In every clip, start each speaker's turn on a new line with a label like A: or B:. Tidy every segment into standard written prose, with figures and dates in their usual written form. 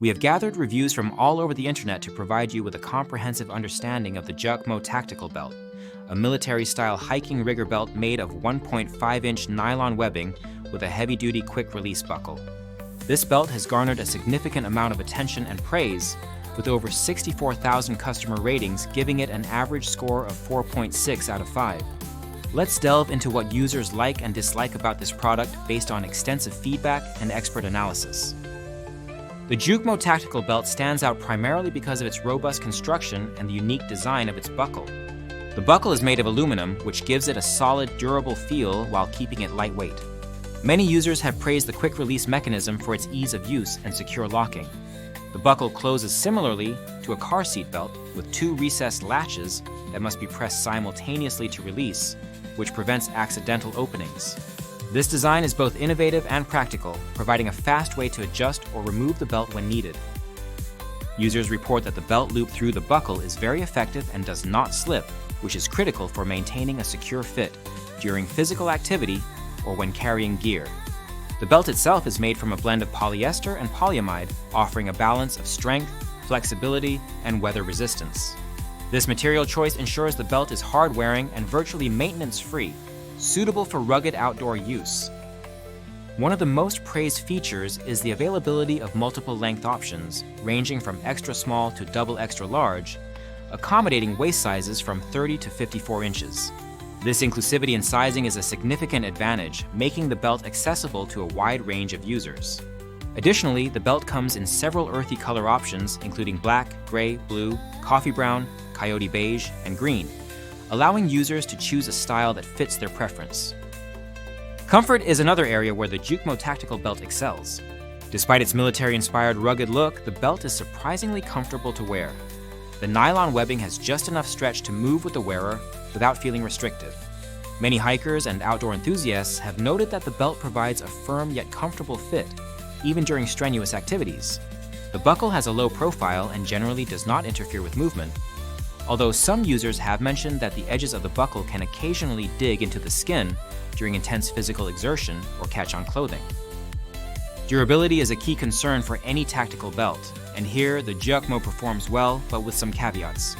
A: We have gathered reviews from all over the internet to provide you with a comprehensive understanding of the JUKMO Tactical Belt, a military-style hiking rigger belt made of 1.5-inch nylon webbing with a heavy-duty quick-release buckle. This belt has garnered a significant amount of attention and praise, with over 64,000 customer ratings giving it an average score of 4.6 out of 5. Let's delve into what users like and dislike about this product based on extensive feedback and expert analysis. The JUKMO Tactical Belt stands out primarily because of its robust construction and the unique design of its buckle. The buckle is made of aluminum, which gives it a solid, durable feel while keeping it lightweight. Many users have praised the quick-release mechanism for its ease of use and secure locking. The buckle closes similarly to a car seat belt with 2 recessed latches that must be pressed simultaneously to release, which prevents accidental openings. This design is both innovative and practical, providing a fast way to adjust or remove the belt when needed. Users report that the belt loop through the buckle is very effective and does not slip, which is critical for maintaining a secure fit during physical activity or when carrying gear. The belt itself is made from a blend of polyester and polyamide, offering a balance of strength, flexibility, and weather resistance. This material choice ensures the belt is hard-wearing and virtually maintenance-free, suitable for rugged outdoor use. One of the most praised features is the availability of multiple length options, ranging from extra small to double extra large, accommodating waist sizes from 30 to 54 inches. This inclusivity in sizing is a significant advantage, making the belt accessible to a wide range of users. Additionally, the belt comes in several earthy color options, including black, gray, blue, coffee brown, coyote beige, and green, allowing users to choose a style that fits their preference. Comfort is another area where the JUKMO Tactical Belt excels. Despite its military-inspired rugged look, the belt is surprisingly comfortable to wear. The nylon webbing has just enough stretch to move with the wearer without feeling restrictive. Many hikers and outdoor enthusiasts have noted that the belt provides a firm yet comfortable fit, even during strenuous activities. The buckle has a low profile and generally does not interfere with movement, although some users have mentioned that the edges of the buckle can occasionally dig into the skin during intense physical exertion or catch on clothing. Durability is a key concern for any tactical belt, and here the JUKMO performs well, but with some caveats.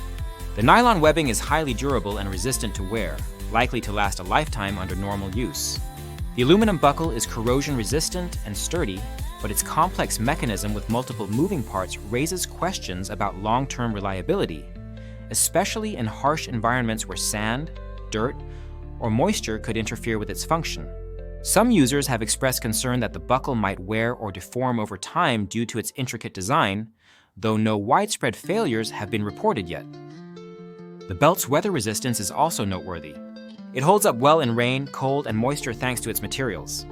A: The nylon webbing is highly durable and resistant to wear, likely to last a lifetime under normal use. The aluminum buckle is corrosion resistant and sturdy, but its complex mechanism with multiple moving parts raises questions about long-term reliability, especially in harsh environments where sand, dirt, or moisture could interfere with its function. Some users have expressed concern that the buckle might wear or deform over time due to its intricate design, though no widespread failures have been reported yet. The belt's weather resistance is also noteworthy. It holds up well in rain, cold, and moisture thanks to its materials.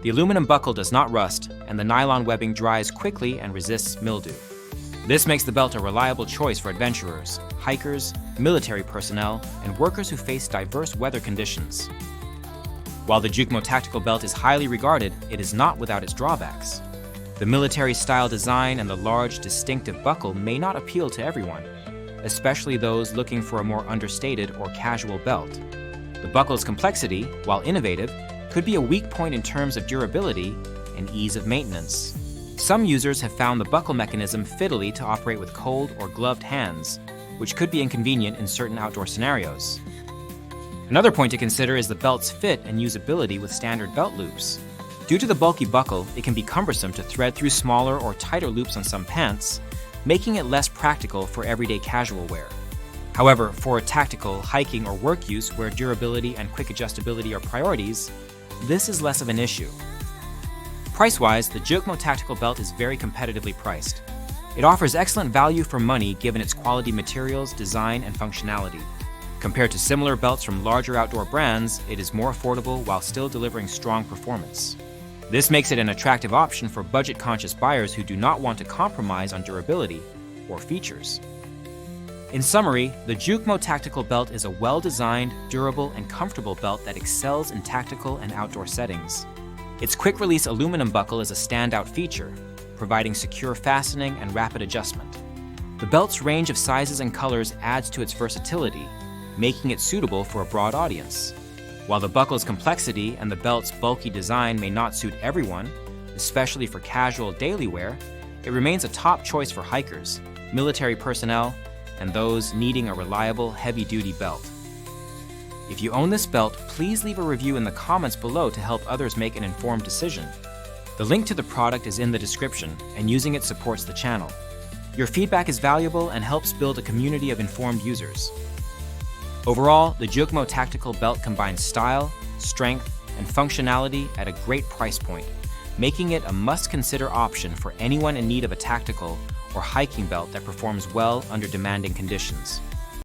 A: The aluminum buckle does not rust, and the nylon webbing dries quickly and resists mildew. This makes the belt a reliable choice for adventurers, hikers, military personnel, and workers who face diverse weather conditions. While the JUKMO Tactical Belt is highly regarded, it is not without its drawbacks. The military-style design and the large, distinctive buckle may not appeal to everyone, especially those looking for a more understated or casual belt. The buckle's complexity, while innovative, could be a weak point in terms of durability and ease of maintenance. Some users have found the buckle mechanism fiddly to operate with cold or gloved hands, which could be inconvenient in certain outdoor scenarios. Another point to consider is the belt's fit and usability with standard belt loops. Due to the bulky buckle, it can be cumbersome to thread through smaller or tighter loops on some pants, making it less practical for everyday casual wear. However, for tactical, hiking, or work use where durability and quick adjustability are priorities, this is less of an issue. Price-wise, the JUKMO Tactical Belt is very competitively priced. It offers excellent value for money given its quality materials, design, and functionality. Compared to similar belts from larger outdoor brands, it is more affordable while still delivering strong performance. This makes it an attractive option for budget-conscious buyers who do not want to compromise on durability or features. In summary, the JUKMO Tactical Belt is a well-designed, durable, and comfortable belt that excels in tactical and outdoor settings. Its quick-release aluminum buckle is a standout feature, providing secure fastening and rapid adjustment. The belt's range of sizes and colors adds to its versatility, making it suitable for a broad audience. While the buckle's complexity and the belt's bulky design may not suit everyone, especially for casual daily wear, It remains a top choice for hikers, military personnel, and those needing a reliable, heavy-duty belt. If you own this belt, please leave a review in the comments below to help others make an informed decision. The link to the product is in the description, and using it supports the channel. Your feedback is valuable and helps build a community of informed users. Overall, the JUKMO Tactical Belt combines style, strength, and functionality at a great price point, making it a must-consider option for anyone in need of a tactical or hiking belt that performs well under demanding conditions.